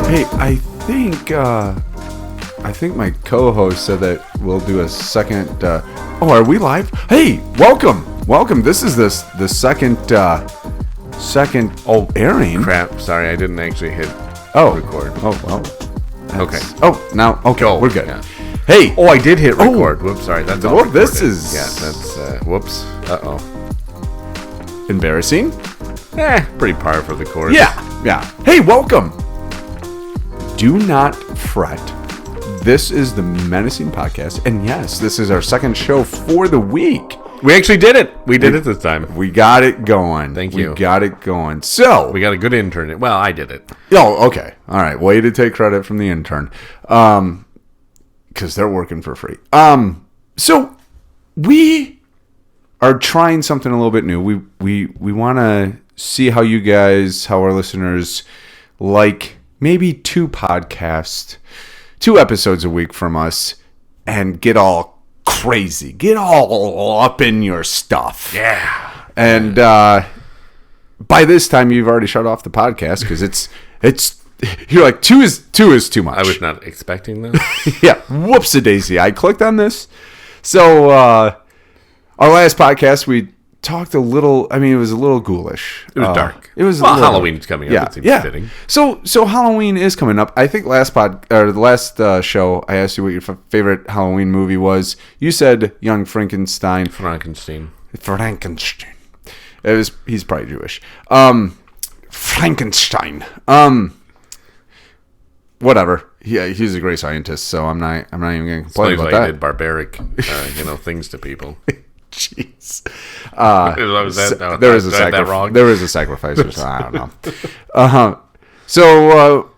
Hey, I think my co-host said that we'll do a second. Are we live? Hey, welcome. This is the second airing. Crap! Sorry, I didn't actually hit record. Oh well. Okay. Oh, now okay, we're good. Yeah. Hey. Oh, I did hit record. Whoops, sorry. That's all. This is that's whoops. embarrassing. Pretty par for the course. Yeah. Hey, welcome. Do not fret. This is the Menacing Podcast, and yes, this is our second show for the week. We actually did it. We did it this time. We got it going. Thank you. We got it going. So we got a good intern. Well, I did it. Oh, okay. All right. Way to take credit from the intern, because they're working for free. So we are trying something a little bit new. We want to see how our listeners like maybe two episodes a week from us, and get all crazy, get all up in your stuff. Yeah. And by this time, you've already shut off the podcast because it's you're like two is too much. I was not expecting this. Yeah. Whoops-a-daisy. I clicked on this. So our last podcast, we talked a little. I mean, it was a little ghoulish. It was dark. It was Halloween's coming up. It seems fitting. So Halloween is coming up. I think the last show, I asked you what your favorite Halloween movie was. You said Young Frankenstein. Frankenstein. He's probably Jewish. Frankenstein. Whatever. Yeah, he's a great scientist, so I'm not even going to complain about that. He did barbaric, things to people. Jeez. There is a sacrifice, or something. I don't know. So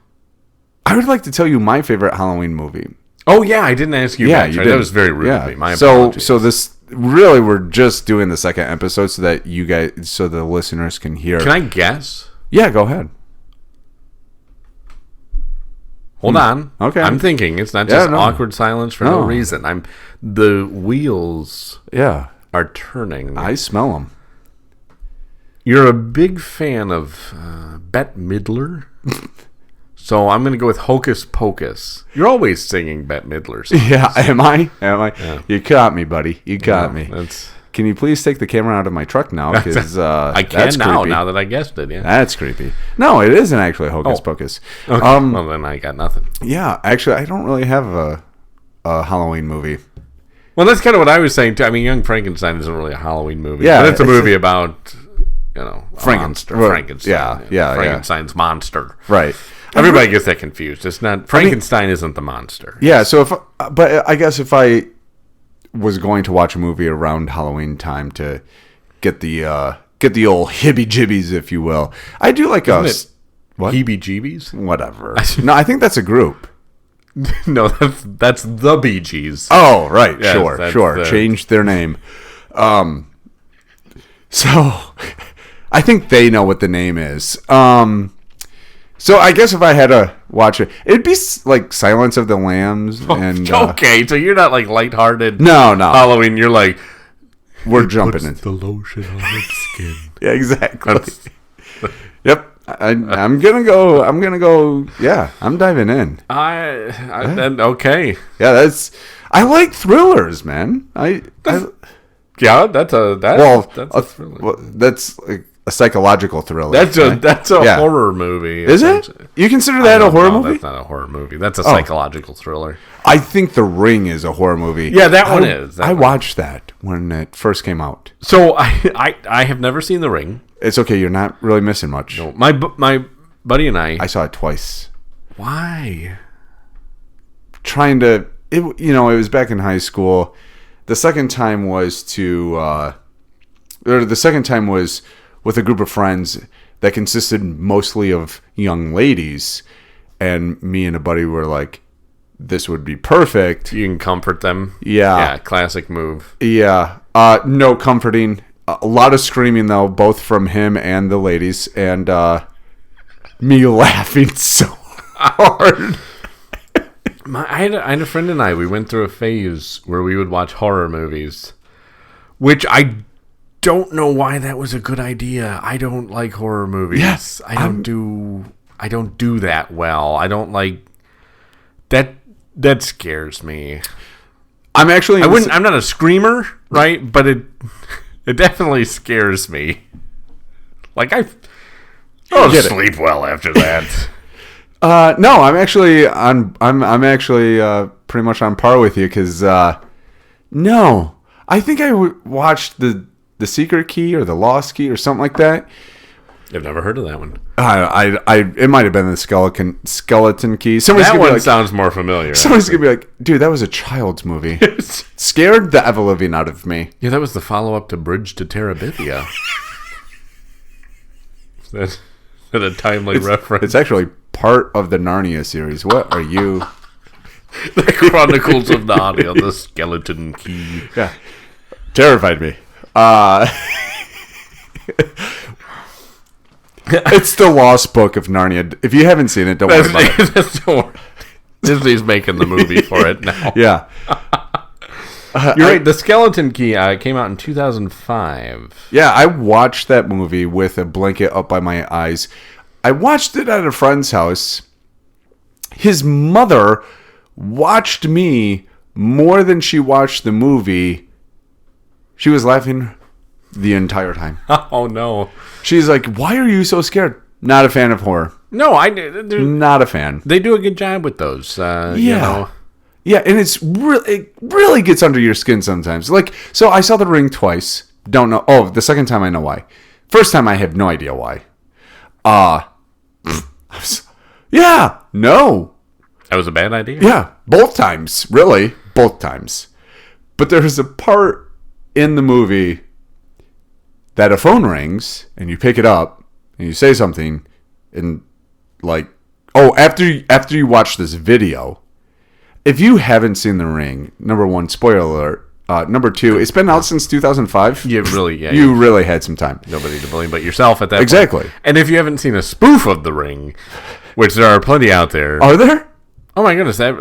I would like to tell you my favorite Halloween movie. Oh yeah, I didn't ask you. Yeah, back, you right? did. That was very rude of me. My apologies. So this really, we're just doing the second episode so that the listeners can hear. Can I guess? Yeah, go ahead. Hold on. Okay. I'm thinking. It's not just awkward silence for no reason. The wheels. Yeah. Are turning. I smell them. You're a big fan of Bette Midler, so I'm going to go with Hocus Pocus. You're always singing Bette Midler songs. Yeah, am I? Yeah. You caught me, buddy. You caught me. Can you please take the camera out of my truck now? Because I can now that I guessed it. Yeah, that's creepy. No, it isn't actually Hocus Pocus. Okay. Well, then I got nothing. Yeah, actually, I don't really have a Halloween movie. Well, that's kind of what I was saying too. I mean, Young Frankenstein isn't really a Halloween movie. Yeah, but it's a movie about Frankenstein. Yeah, Frankenstein's monster. Right. Everybody gets that confused. It's not Frankenstein isn't the monster. Yeah. So but I guess if I was going to watch a movie around Halloween time to get the old hibby-jibbies, if you will, I do like what? Heebie-jeebies? Whatever. No, I think that's a group. No, that's the Bee Gees. Oh, right. Yes, sure. Changed their name. So I think they know what the name is. So I guess if I had to watch it, it'd be like Silence of the Lambs. And okay, so you're not like lighthearted. No. Halloween, you're like, we're jumping in the lotion on its skin. Yeah, exactly. Yep. I'm gonna go. Yeah, I'm diving in. Okay. Yeah, I like thrillers, man. That's a thriller. Well, that's like a psychological thriller. That's a horror movie. Is it? You consider that a horror movie? That's not a horror movie. That's a psychological thriller. I think The Ring is a horror movie. Yeah, that one is. I watched that when it first came out. So I have never seen The Ring. It's okay. You're not really missing much. No, my buddy and I saw it twice. Why? It was back in high school. The second time was with a group of friends that consisted mostly of young ladies, and me and a buddy were like, this would be perfect. You can comfort them. Yeah, classic move. Yeah, no comforting. A lot of screaming though, both from him and the ladies, and me laughing so hard. I had a friend and we went through a phase where we would watch horror movies, which I don't know why that was a good idea. I don't like horror movies. Yes, I I don't do that well. I don't like that. That scares me. I'm actually. I'm not a screamer, right? But it definitely scares me. Like I don't sleep well after that. No, I'm actually I'm actually pretty much on par with you because no, I think I watched the Secret Key or the Lost Key or something like that. I've never heard of that one. It might have been the Skeleton Key. That one sounds more familiar. Somebody's gonna be like, dude, that was a child's movie. Scared the ever living out of me. Yeah, that was the follow up to Bridge to Terabithia. Is that a timely reference? It's actually part of the Narnia series. What are you? The Chronicles of Narnia, the Skeleton Key. Yeah, terrified me. It's the Lost Book of Narnia. If you haven't seen it, don't worry about it. Disney's making the movie for it now. Yeah. You're right. The Skeleton Key came out in 2005. Yeah, I watched that movie with a blanket up by my eyes. I watched it at a friend's house. His mother watched me more than she watched the movie. She was laughing the entire time. Oh, no. She's like, why are you so scared? Not a fan of horror. No, not a fan. They do a good job with those. Yeah. You know. Yeah, and it really gets under your skin sometimes. Like, so I saw The Ring twice. Don't know. Oh, the second time I know why. First time I have no idea why. Yeah, no. That was a bad idea? Yeah, both times. Really, both times. But there's a part in the movie that a phone rings and you pick it up and you say something and like, oh, after you watch this video, if you haven't seen The Ring, number one, spoiler alert. Number two, it's been out since 2005. You really had some time. Nobody to blame but yourself at that exactly. point. And if you haven't seen a spoof of The Ring, which there are plenty out there. Are there? Oh my goodness! I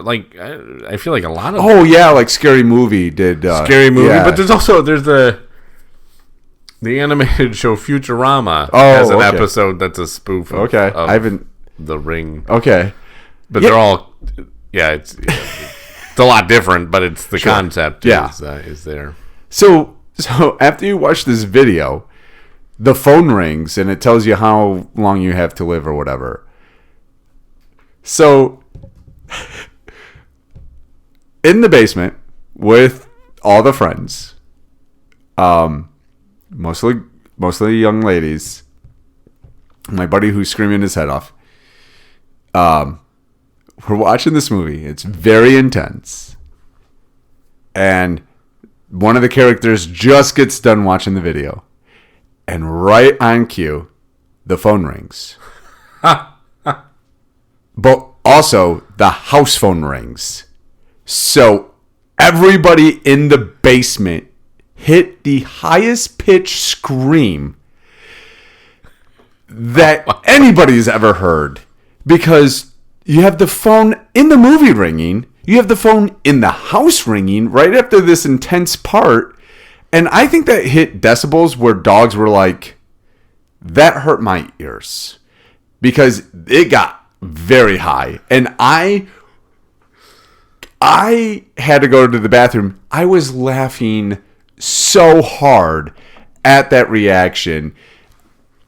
feel like a lot of. Oh yeah, like Scary Movie did. Scary Movie, yeah. But there's the animated show Futurama has an episode that's a spoof. Of I haven't The Ring. Okay, but they're all. Yeah, it's a lot different, but it's the concept. Yeah. Is there. So after you watch this video, the phone rings and it tells you how long you have to live or whatever. So in the basement with all the friends, mostly young ladies, my buddy who's screaming his head off, we're watching this movie. It's very intense. And one of the characters just gets done watching the video. And right on cue, the phone rings. But also, the house phone rings. So everybody in the basement hit the highest pitch scream that anybody's ever heard. Because you have the phone in the movie ringing. You have the phone in the house ringing right after this intense part. And I think that hit decibels where dogs were like, that hurt my ears. Because it got very high. And I had to go to the bathroom. I was laughing so hard at that reaction.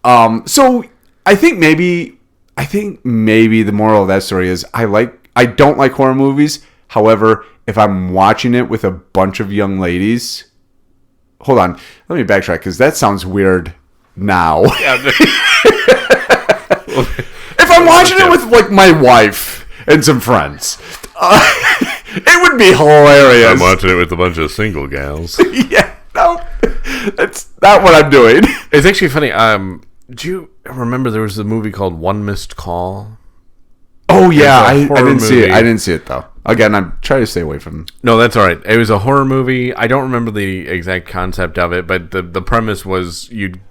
So I think maybe the moral of that story is I don't like horror movies. However, if I'm watching it with a bunch of young ladies, hold on, let me backtrack because that sounds weird now. If I'm watching it with like my wife and some friends, it would be hilarious. I'm watching it with a bunch of single gals. Yeah, no, that's not what I'm doing. It's actually funny. Do you remember there was a movie called One Missed Call? Oh yeah, I didn't see it. I didn't see it though. Again, I'm trying to stay away from. No, that's all right. It was a horror movie. I don't remember the exact concept of it, but the premise was you'd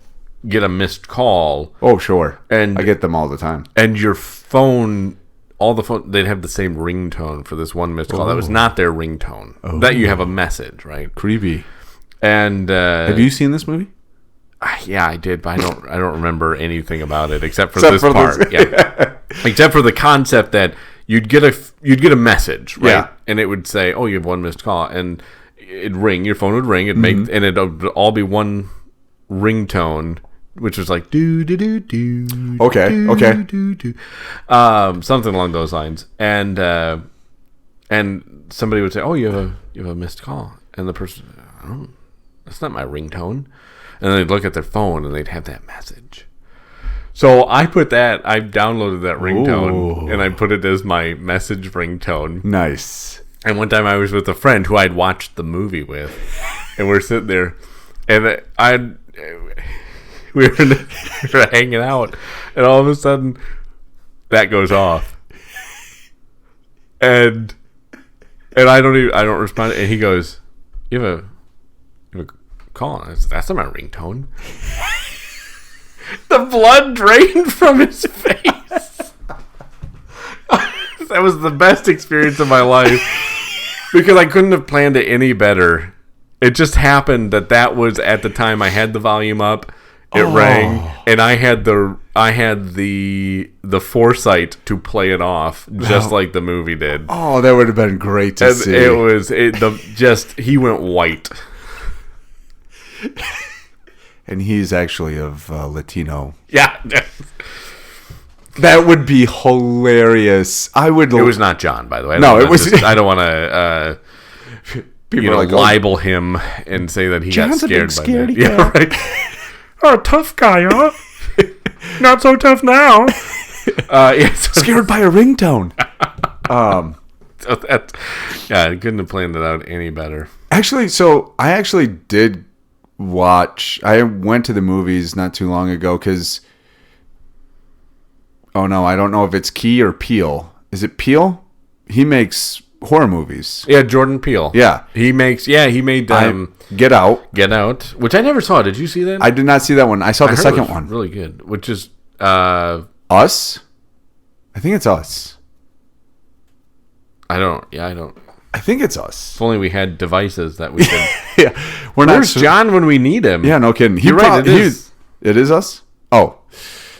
get a missed call. Oh sure, and I get them all the time. And your phone, they'd have the same ringtone for this one missed call. That was not their ringtone. Oh. That you have a message, right? Creepy. And have you seen this movie? Yeah, I did, but I don't remember anything about it except for this part. Yeah. Except for the concept that you'd get a message, right? Yeah. And it would say, "Oh, you have one missed call," and it'd ring. Your phone would ring. It'd make, and it'd all be one ringtone, which was like do do do do. Okay. Something along those lines. And somebody would say, "Oh, you have a missed call," and the person, that's not my ringtone. And they'd look at their phone and they'd have that message. So I downloaded that ringtone and I put it as my message ringtone. Nice. And one time I was with a friend who I'd watched the movie with, and we're sitting there, and we were hanging out, and all of a sudden that goes off, and I don't respond, and he goes, "You have a call?" I said, "That's not my ringtone." The blood drained from his face. That was the best experience of my life because I couldn't have planned it any better. It just happened that was at the time I had the volume up. It rang, and I had the foresight to play it off just like the movie did. Oh, that would have been great to see. He went white. And he's actually of Latino. Yeah. That would be hilarious. It was not John, by the way. No, it was. I don't want to people libel him and say that he John's got scared a big by scaredy that. Yeah, right. Oh, tough guy, huh? Not so tough now. Scared by a ringtone. So I couldn't have planned it out any better. Actually, I actually did watch. I went to the movies not too long ago because. Oh no, I don't know if it's Key or Peele. Is it Peele? He makes horror movies. Yeah, Jordan Peele. Yeah, he made Get Out. Get Out, which I never saw. Did you see that? I did not see that one. I saw the second one. Really good. Which is Us. I think it's Us. I don't. I think it's Us. If only we had devices that we could. Yeah, Where's John when we need him? Yeah, no kidding. You're right. It is Us. Oh,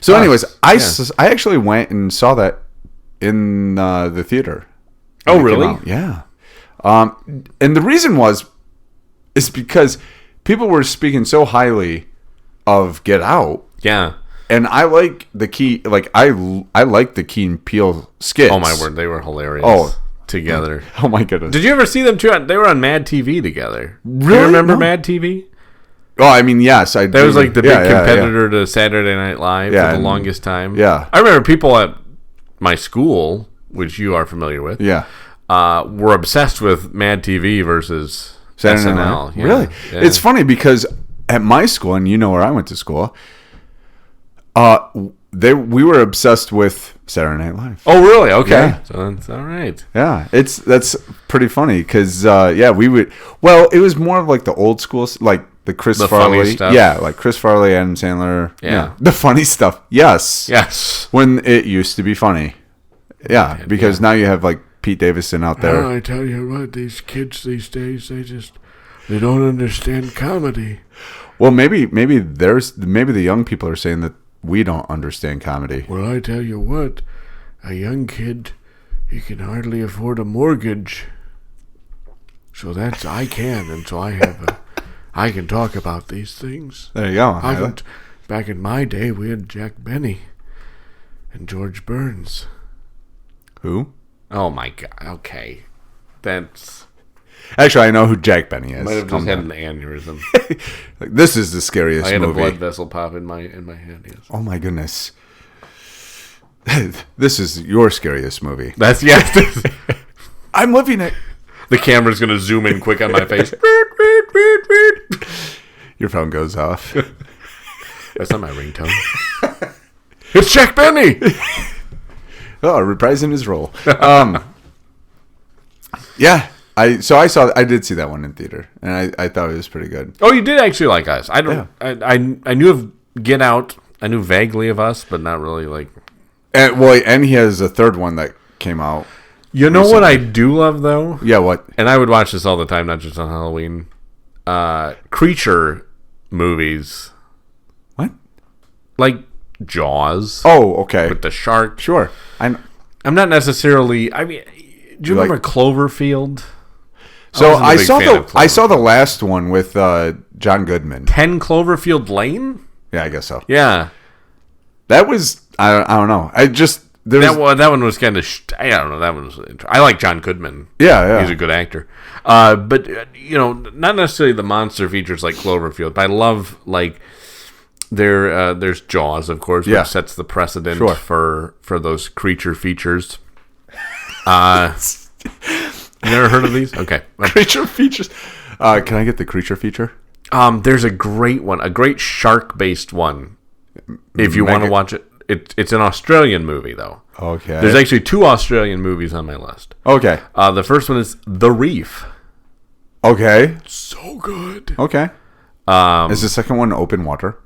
so anyways, I actually went and saw that in the theater. Oh, really? Yeah. And the reason is because people were speaking so highly of Get Out. Yeah. And I like the Key, I like the Key and Peele skits. Oh my word, they were hilarious. Together. Oh my goodness. Did you ever see them too? They were on Mad TV together. Really? Do you remember Mad TV? Oh, I mean, yes. That was like the big competitor to Saturday Night Live for the longest time. Yeah. I remember people at my school, which you are familiar with, were obsessed with Mad TV versus Saturday Night SNL. Live. Yeah. Really? Yeah. It's funny because at my school, and you know where I went to school, we were obsessed with Saturday Night Live. Oh, really? Okay. Yeah. So that's all right. Yeah, that's pretty funny because we would. Well, it was more of like the old school, like the Chris Farley stuff. Yeah, like Chris Farley, Adam Sandler. Yeah, the funny stuff. Yes. When it used to be funny. Yeah, because now you have like Pete Davidson out there. I tell you what, these kids these days, they don't understand comedy. Well, maybe the young people are saying that we don't understand comedy. Well, I tell you what, a young kid, he can hardly afford a mortgage. So I can, and so I can talk about these things. There you go. Back in my day, we had Jack Benny and George Burns. Who? Oh my God! Okay, that's. Actually, I know who Jack Benny is. Might have just had an aneurysm. This is the scariest movie. I had a blood vessel pop in my head. Yes. Oh my goodness. This is your scariest movie. That's yes. I'm living it. The camera's gonna zoom in quick on my face. Your phone goes off. That's not my ringtone. It's Jack Benny. Oh, reprising his role. Yeah. I did see that one in theater, and I thought it was pretty good. Oh, you did actually like Us. I knew of Get Out. I knew vaguely of Us, but not really like. And he has a third one that came out. You know what I do love though? Yeah, what? And I would watch this all the time, not just on Halloween. Creature movies. What? Like Jaws. Oh, okay. With the shark. Sure. I'm not necessarily. I mean, do you remember Cloverfield? So I saw the last one with John Goodman. 10 Cloverfield Lane. Yeah, I guess so. Yeah, that was I don't know. That one was kind of. I don't know. That one was. I like John Goodman. Yeah. He's a good actor. But not necessarily the monster features like Cloverfield. But I love there's Jaws, of course, which sets the precedent for those creature features. You never heard of these? Okay. Creature features. Can I get the creature feature? There's a great one, a great shark-based one. If you want to watch it, it's an Australian movie though. Okay. There's actually 2 Australian movies on my list. Okay. The first one is The Reef. Okay. So good. Okay. Is the second one open water?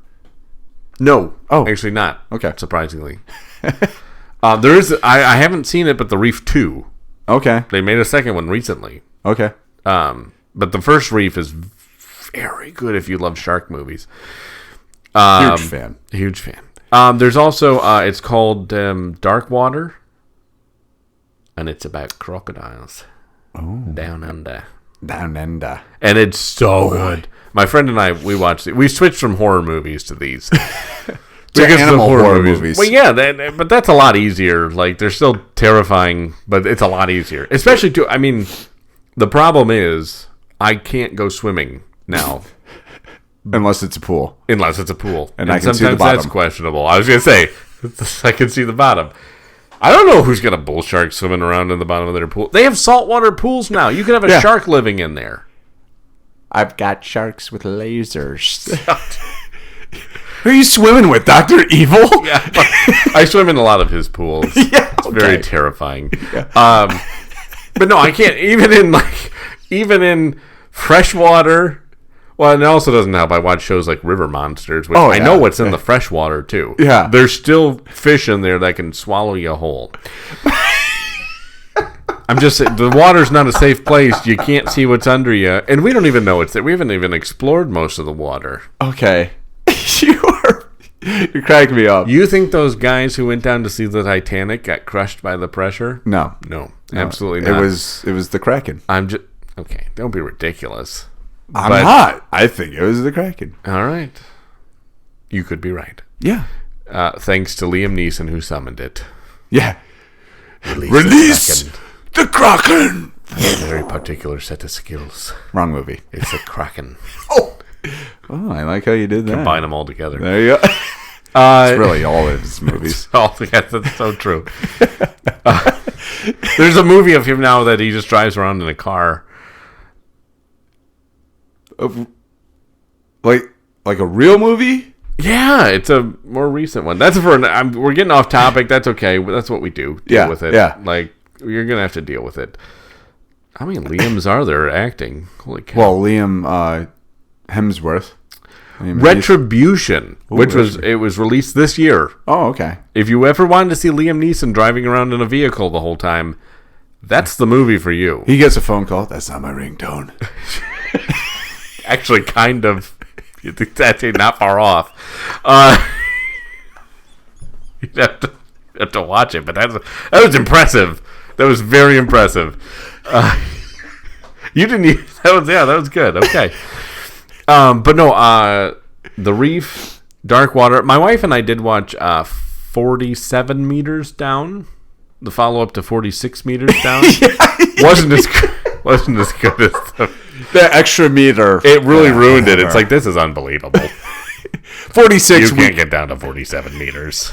No. Oh, actually not. Okay. Surprisingly. There is. I haven't seen it, but The Reef 2. Okay. They made a second one recently. Okay. But the first Reef is very good if you love shark movies. Huge fan. There's also it's called Dark Water, and it's about crocodiles. Oh. Down under. And it's so good. My friend and I, we watched it. We switched from horror movies to these. Because animal horror movies. Well, yeah, but that's a lot easier. Like, they're still terrifying, but it's a lot easier. Especially the problem is, I can't go swimming now. Unless it's a pool. And I can see the sometimes bottom. that's questionable. I was going to say, I can see the bottom. I don't know who's got a bull shark swimming around in the bottom of their pool. They have saltwater pools now. You can have a shark living in there. I've got sharks with lasers. Who are you swimming with, Dr. Evil? Yeah, I swim in a lot of his pools. It's very terrifying. Yeah. But no, I can't. Even in freshwater. Well, and it also doesn't help. I watch shows like River Monsters, which I know what's in the freshwater too. Yeah, there's still fish in there that can swallow you whole. I'm just saying, the water's not a safe place. You can't see what's under you, and we don't even know it's there. We haven't even explored most of the water. Okay, you're cracking me up. You think those guys who went down to see the Titanic got crushed by the pressure? No, absolutely not. It was the Kraken. Okay. Don't be ridiculous. I'm not. I think it was the Kraken. All right, you could be right. Yeah. Thanks to Liam Neeson who summoned it. Yeah. Release the Kraken. A very particular set of skills. Wrong movie. It's a Kraken. Oh, I like how you did that. Combine them all together. There you go. It's really all of his movies. That's so true. There's a movie of him now that he just drives around in a car. Like a real movie? Yeah, it's a more recent one. That's we're getting off topic. That's okay. That's what we do. Deal with it. Yeah. Like, you're gonna have to deal with it. How many Liams are there acting? Holy cow. Well, Liam Hemsworth. Retribution, it was released this year. Oh, okay. If you ever wanted to see Liam Neeson driving around in a vehicle the whole time, that's the movie for you. He gets a phone call. That's not my ringtone. Actually, kind of. That's actually not far off. You'd have to watch it, but that was impressive. That was very impressive. You didn't. That was good. Okay. But no. The Reef, Dark Water. My wife and I did watch 47 Meters Down. The follow up to 46 Meters Down. Wasn't as good as the extra meter. It really ruined it. It's like, this is unbelievable. 46. You can't get down to 47 meters.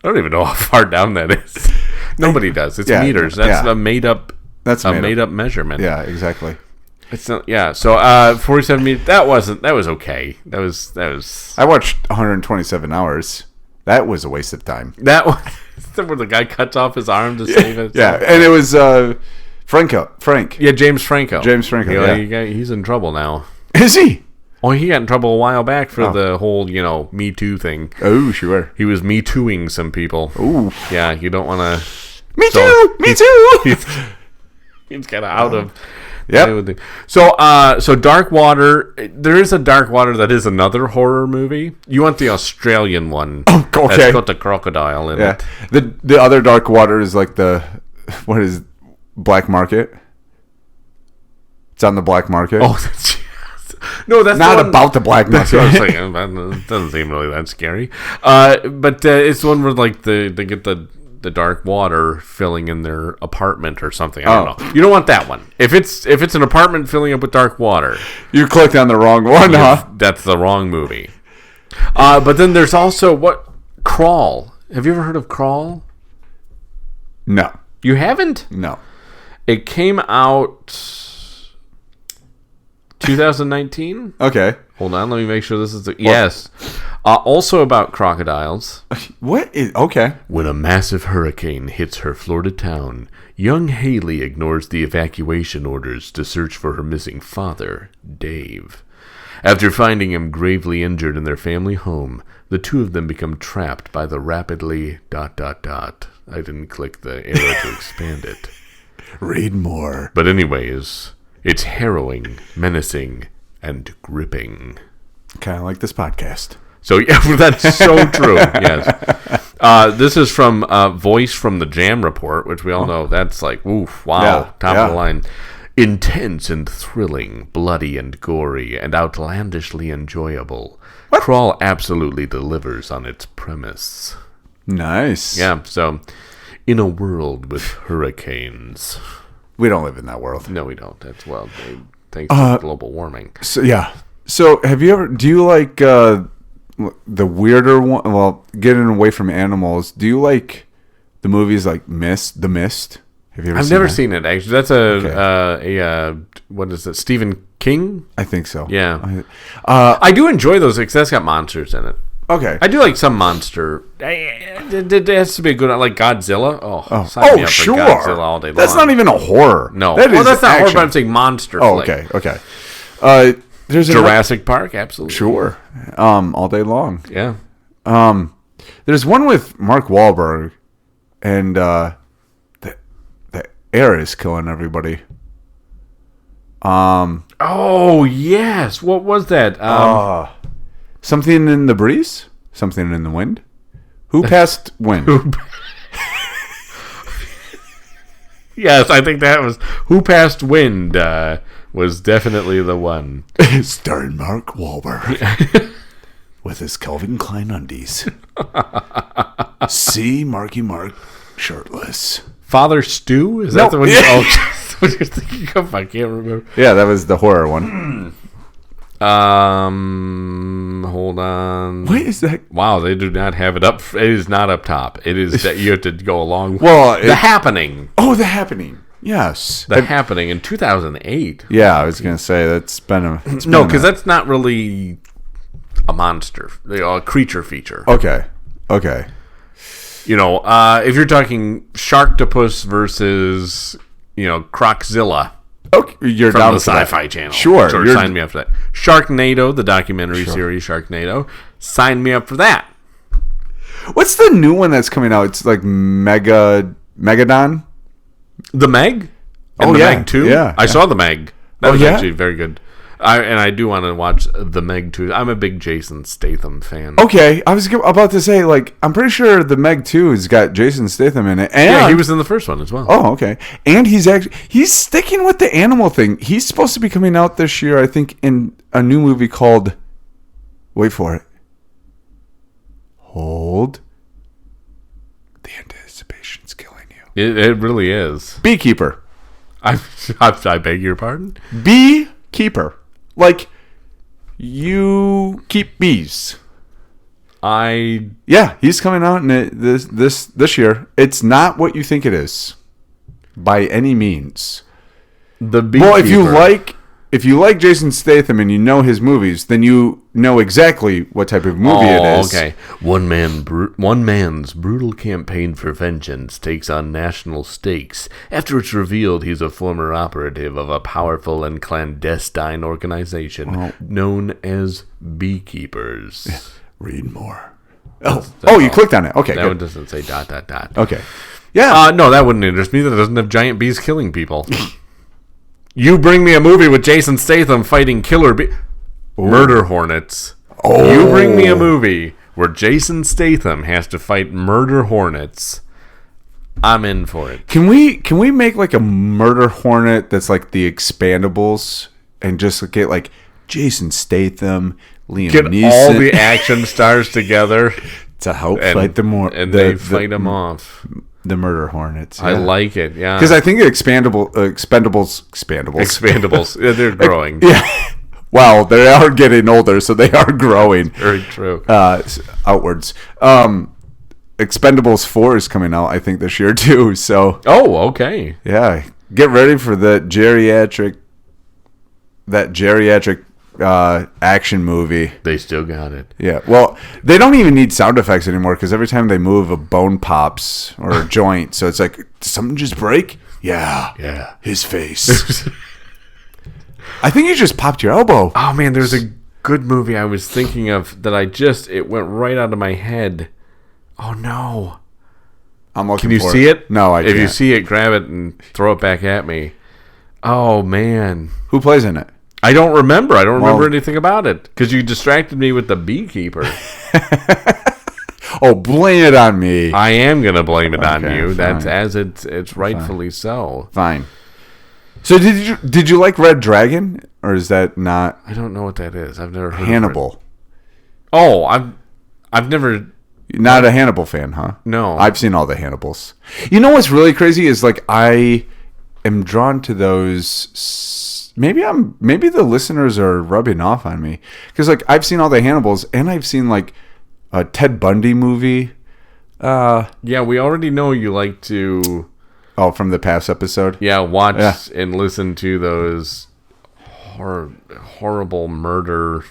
I don't even know how far down that is. Nobody does. It's meters. That's a made up. That's a made up measurement. Yeah, exactly. It's not. Yeah. So 47 meters. That was okay. That was. I watched 127 hours. That was a waste of time. That was where the guy cuts off his arm to save it. Yeah, and it was Frank. Yeah, James Franco. Yeah. He's in trouble now. Is he? Oh, he got in trouble a while back for the whole, Me Too thing. Oh, sure. He was Me Tooing some people. Ooh. Yeah, you don't want to. Me too. He's kind of out of. Yep. So Dark Water. There is a Dark Water that is another horror movie. You want the Australian one? Oh, okay. That's got the crocodile in it. The other Dark Water is like what is Black Market? It's on the black market. Oh, no, that's not about the black market. I was like, it doesn't seem really that scary. But it's one where like they get the dark water filling in their apartment or something. I don't know. You don't want that one. If it's an apartment filling up with dark water, you clicked on the wrong one, huh? That's the wrong movie. But then there's also Crawl. Have you ever heard of Crawl? No. You haven't? No. It came out 2019. Okay. Hold on, let me make sure this is yes. Also about crocodiles. What is okay? When a massive hurricane hits her Florida town, young Haley ignores the evacuation orders to search for her missing father, Dave. After finding him gravely injured in their family home, the two of them become trapped by the rapidly ... I didn't click the arrow to expand it. Read more. But anyways, it's harrowing, menacing, and gripping. Kind of like this podcast. So yeah, that's so true. Yes. This is from Voice from the Jam Report, which we all know that's like, oof, wow, top of the line. Intense and thrilling, bloody and gory, and outlandishly enjoyable. What? Crawl absolutely delivers on its premise. Nice. Yeah, so in a world with hurricanes. We don't live in that world. No, we don't. That's thanks to global warming. So do you like the weirder one? Well, getting away from animals, do you like the movies like The Mist? Have you ever I've seen never that? seen it, actually. That's a what is it, Stephen King? I think so. Yeah. I do enjoy those because that's got monsters in it. Okay. I do like some monster. It has to be a good one, like Godzilla. Sign me up sure. for Godzilla all day long. That's not even a horror. No. That's not action. horror, but I'm saying monster flick. Okay. There's Jurassic Park, absolutely. Sure. All day long. Yeah. There's one with Mark Wahlberg, and the air is killing everybody. Oh yes. What was that? Something in the breeze? Something in the wind? Who passed wind? Yes, I think that was Who Passed Wind was definitely the one. Starring Mark Wahlberg with his Calvin Klein undies. See Marky Mark shirtless. Father Stew? Is that the one what you're thinking of? I can't remember. Yeah, that was the horror one. Hold on. What is that? Wow, they do not have it up. It is not up top. It is that you have to go along. Well, The Happening. Oh, The Happening. Yes. The Happening in 2008. Yeah, I was going to say that's been a... No, because that's not really a monster. A creature feature. Okay. You know, if you're talking Sharktopus versus, Croczilla. Okay, you're from down the for that. Sci-Fi Channel. Sure. Sign me up for that. Sharknado, the documentary series Sharknado. Sign me up for that. What's the new one that's coming out? It's like Megadon? The Meg? And the Meg 2? Yeah. I saw the Meg. That was actually very good. I do want to watch the Meg 2. I'm a big Jason Statham fan. Okay, I was about to say, I'm pretty sure the Meg 2 has got Jason Statham in it. And, yeah, he was in the first one as well. Oh, okay. And he's sticking with the animal thing. He's supposed to be coming out this year, I think, in a new movie called... Wait for it. Hold. The anticipation's killing you. It really is. Beekeeper. I beg your pardon? Beekeeper. Like, you keep bees. Yeah, he's coming out in this year. It's not what you think it is, by any means. The Beekeeper. Well, if you like Jason Statham and you know his movies, then you know exactly what type of movie it is. Okay. One man's brutal campaign for vengeance takes on national stakes after it's revealed he's a former operative of a powerful and clandestine organization known as Beekeepers. Yeah. Read more. You clicked on it. Okay, that good. one doesn't say ... Okay. Yeah. No, that wouldn't interest me. That doesn't have giant bees killing people. You bring me a movie with Jason Statham fighting murder hornets. Oh. You bring me a movie where Jason Statham has to fight murder hornets. I'm in for it. Can we make like a murder hornet that's like the Expendables and just get like Jason Statham, Liam Neeson, all the action stars together to help fight they fight them off. The murder hornets. Yeah. I like it. Yeah, because I think Expendables. Yeah, they're growing. Yeah. Well, they are getting older, so they are growing. Very true. Outwards. Expendables 4 is coming out, I think, this year too. So. Oh, okay. Yeah, get ready for the geriatric action movie. They still got it. Yeah. Well, they don't even need sound effects anymore because every time they move, a bone pops or a joint. So it's like, did something just break? Yeah. Yeah. His face. I think you just popped your elbow. Oh, man, there's a good movie I was thinking of that it went right out of my head. Oh, no. I'm looking Can you see it? No, I can't. If you see it, grab it and throw it back at me. Oh, man. Who plays in it? I don't remember. I don't remember anything about it because you distracted me with the beekeeper. Oh, blame it on me. I am going to blame it on you. Fine. That's it's rightfully so. Fine. So did you like Red Dragon, or is that not? I don't know what that is. I've never heard Hannibal. of it. Oh, I've never. Not a Hannibal fan, huh? No, I've seen all the Hannibals. You know what's really crazy is like I am drawn to those. Maybe the listeners are rubbing off on me because like I've seen all the Hannibals and I've seen like a Ted Bundy movie. Yeah, we already know you like to. Oh, from the past episode? Yeah, watch and listen to those horrible murder.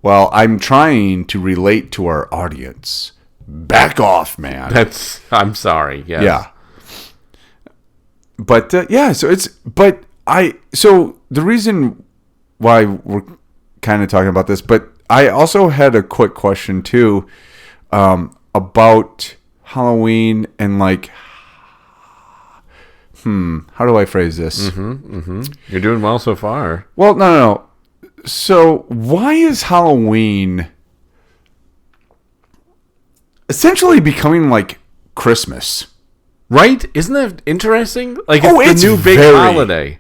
Well, I'm trying to relate to our audience. Back off, man. I'm sorry. Yes. Yeah. But, so the reason why we're kind of talking about this, but I also had a quick question too, about Halloween and like, how do I phrase this? You're doing well so far. Well, no. So why is Halloween essentially becoming like Christmas? Right? Isn't that interesting? Like it's the new big holiday.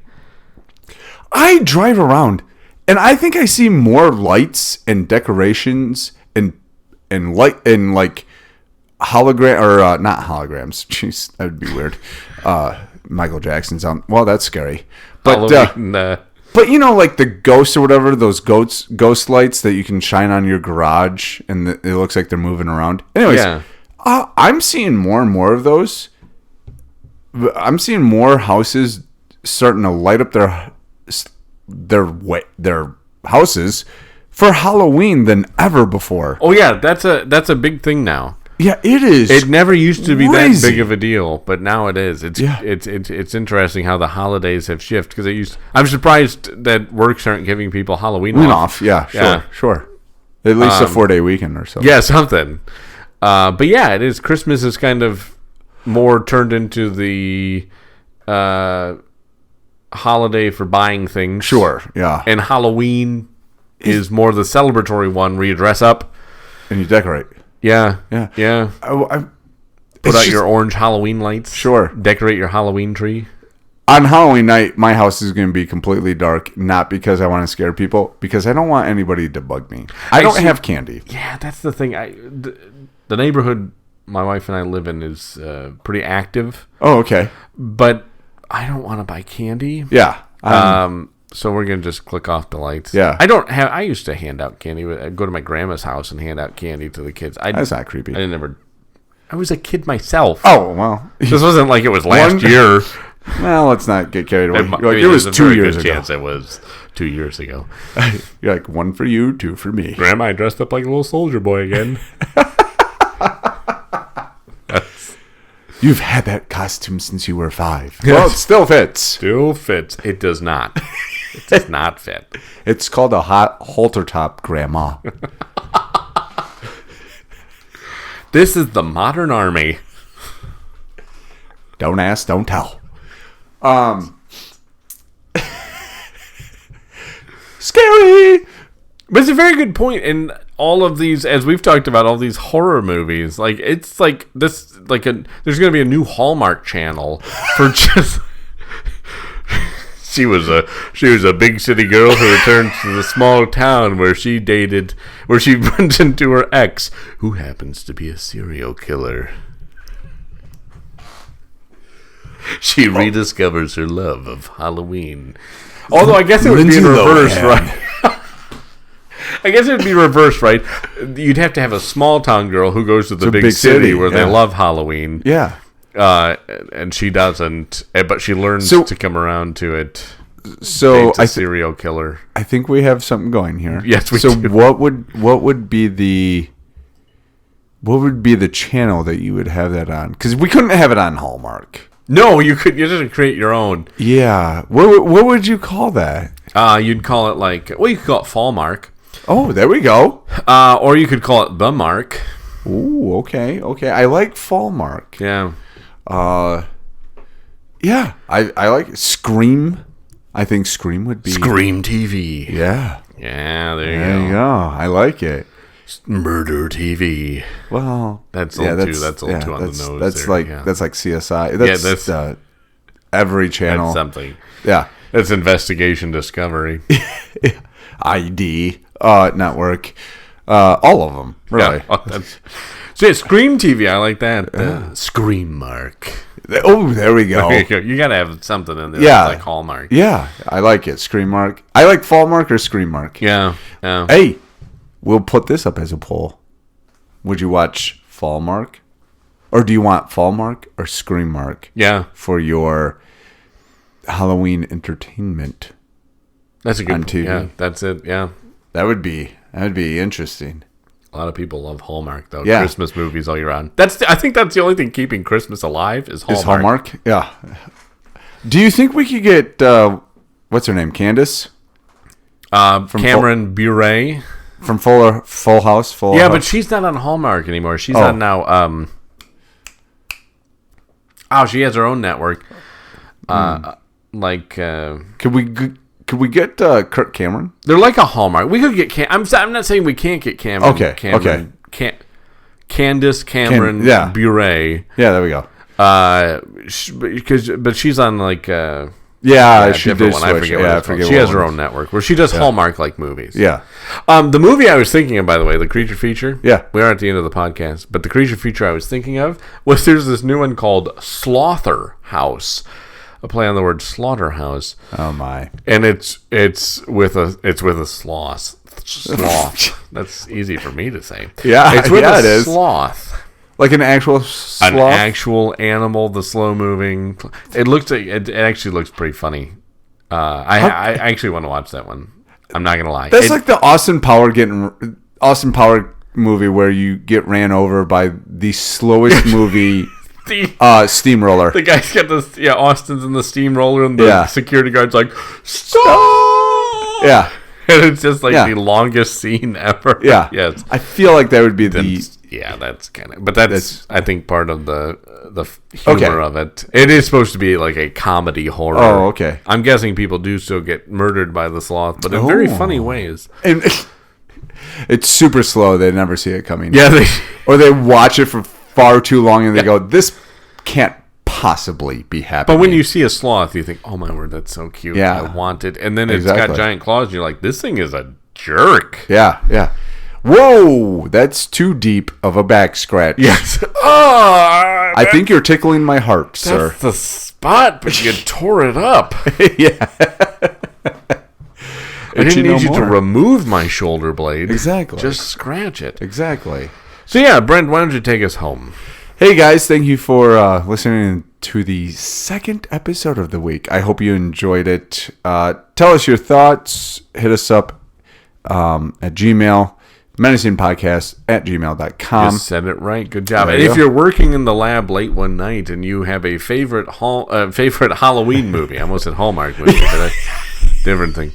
I drive around and I think I see more lights and decorations and light and like hologram or not holograms. Jeez, that would be weird. Michael Jackson's on. Well, that's scary. But but you know, like the ghosts or whatever, those ghost lights that you can shine on your garage, and it looks like they're moving around. Anyways, I'm seeing more and more of those. I'm seeing more houses starting to light up their houses for Halloween than ever before. Oh yeah, that's a big thing now. Yeah, it is. It never used to be that big of a deal, but now it is. It's interesting how the holidays have shifted because I'm surprised that works aren't giving people Halloween off. Yeah, sure. At least a 4-day weekend or so. Yeah, something. But yeah, it is. Christmas is kind of more turned into the holiday for buying things. Sure, yeah. And Halloween is more the celebratory one where you dress up and you decorate. Yeah. Put out your orange Halloween lights. Sure. Decorate your Halloween tree. On Halloween night, my house is going to be completely dark, not because I want to scare people, because I don't want anybody to bug me. I don't have candy. Yeah, that's the thing. The neighborhood my wife and I live in is pretty active. Oh, okay. But I don't want to buy candy. Yeah. So we're gonna just click off the lights. Yeah. I used to hand out candy. I'd go to my grandma's house and hand out candy to the kids. That's not creepy. I was a kid myself. Oh well. This wasn't like it was last year. Well, let's not get carried away. It was 2 years ago. Chance it was 2 years ago. You're like 1 for you, 2 for me. Grandma, I dressed up like a little soldier boy again. You've had that costume since you were 5. Well, it still fits. Still fits. It does not. It does not fit. It's called a hot halter top, Grandma. This is the modern army. Don't ask, don't tell. Scary. But it's a very good point. And all of these, as we've talked about, all these horror movies, like it's like this, like there's going to be a new Hallmark channel for just. She was a big city girl who returns to the small town where she runs into her ex, who happens to be a serial killer. She rediscovers her love of Halloween. Although I guess it would be in reverse, right? I guess it would be reversed, right? You'd have to have a small town girl who goes to the big city where they love Halloween. Yeah. And she doesn't, but she learns to come around to it. So a serial killer. I think we have something going here. Yes, we do. So what would be the channel that you would have that on? Because we couldn't have it on Hallmark. No, you could. You just create your own. Yeah. What would you call that? You'd call it you could call it Fallmark. Oh, there we go. Or you could call it The Mark. Ooh, okay. I like Fallmark. Yeah. Yeah, I like it. Scream. I think Scream would be Scream TV. Yeah. Yeah, there you go. I like it. Murder TV. Well, that's a little too on the nose. That's there, that's like CSI. That's every channel. That's something. Yeah, that's Investigation Discovery. ID Network. All of them, really. Yeah. So Scream TV, I like that. Scream Mark. Oh, there we go. You gotta have something in there. Yeah, like Hallmark. Yeah, I like it. Scream Mark. I like Fallmark or Scream Mark. Yeah. Hey, we'll put this up as a poll. Would you watch Fallmark, or do you want Fallmark or Scream Mark? Yeah, for your Halloween entertainment. That's a good on TV. Yeah, that's it. Yeah, that would be interesting. A lot of people love Hallmark, though. Yeah. Christmas movies all year round. I think that's the only thing keeping Christmas alive is Hallmark. Is Hallmark? Yeah. Do you think we could get what's her name, Candace? Cameron Bure from Full House. Yeah, but she's not on Hallmark anymore. She's on now. She has her own network. Could we get Kirk Cameron? They're like a Hallmark. We could get I'm not saying we can't get Cameron. Okay. Candace Cameron Bure. Yeah, there we go. But she's on she did one. I forget she has her own network where she does Hallmark-like movies. Yeah. The movie I was thinking of, by the way, the creature feature. Yeah. We are at the end of the podcast, but the creature feature I was thinking of was there's this new one called Slaughterhouse. A play on the word slaughterhouse. Oh my! And it's with a sloth. That's easy for me to say. Yeah, it's with a sloth. Like an actual sloth? An actual animal, the slow moving. It actually looks pretty funny. I actually want to watch that one. I'm not gonna lie. That's like the Austin Power movie where you get ran over by the slowest movie. Steamroller. The guy's got this. Yeah, Austin's in the steamroller, and the security guard's like, "Stop!" Yeah, and it's just like the longest scene ever. Yeah, yes. I feel like that would be that's kind of. But that's I think part of the humor of it. It is supposed to be like a comedy horror. Oh, okay. I'm guessing people do still get murdered by the sloth, but in very funny ways. And it's super slow. They never see it coming. Yeah, or they watch it for far too long and they go, this can't possibly be happening. But when you see a sloth, you think, oh my word, that's so cute. Yeah. I want it. And then it's got giant claws and you're like, this thing is a jerk. Yeah. Whoa, that's too deep of a back scratch. Yes. I think you're tickling my heart, sir. That's the spot, but you tore it up. Yeah. I didn't need you to remove my shoulder blade. Exactly. Just scratch it. Exactly. So yeah, Brent, why don't you take us home? Hey guys, thank you for listening to the second episode of the week. I hope you enjoyed it. Tell us your thoughts. Hit us up at Gmail, Menacing Podcast at gmail.com. You said it right. Good job. And if you're working in the lab late one night and you have a favorite Halloween movie, I almost said Hallmark movie, but different thing.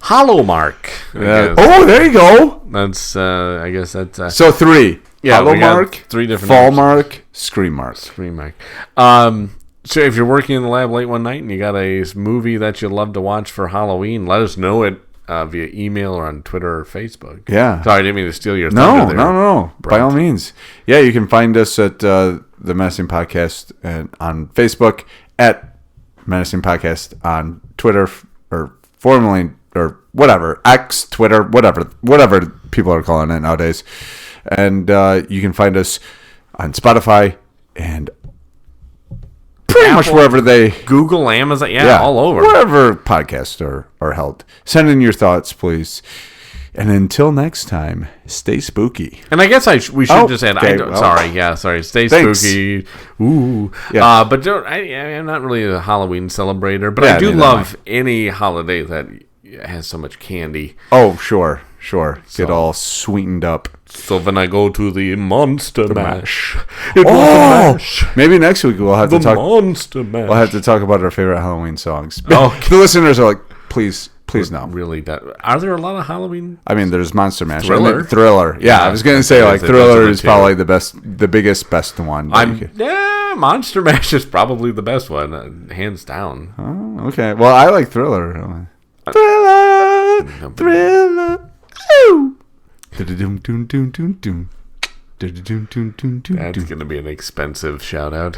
Hallowmark. Oh, there you go. That's I guess that's so 3. Yeah, Hallowmark, 3 different Fallmark, Screammark. So if you're working in the lab late one night and you got a movie that you love to watch for Halloween, let us know at via email or on Twitter or Facebook. Yeah. Sorry, I didn't mean to steal your thunder there. No. By all means. Yeah, you can find us at the Menacing Podcast and on Facebook, at Menacing Podcast on Twitter, or formerly, or whatever, X, Twitter, whatever people are calling it nowadays. And you can find us on Spotify and pretty much wherever they... Google, Amazon, all over. Wherever podcasts are held. Send in your thoughts, please. And until next time, stay spooky. And I guess we should just add... Okay, stay thanks. spooky. Ooh. Yeah. But I'm not really a Halloween celebrator, but I do love any holiday that has so much candy. Oh, sure. Get all sweetened up. So when I go to the Monster Mash. Maybe next week we'll have to talk. Monster Mash. We'll have to talk about our favorite Halloween songs. Oh, the listeners are like, please no. Really? Are there a lot of Halloween? I mean, there's Monster Mash. Thriller? Thriller. Yeah, I was gonna say like Thriller is probably the biggest one. Monster Mash is probably the best one, hands down. Oh, okay. Well, I like Thriller. Thriller. That's going to be an expensive shout out.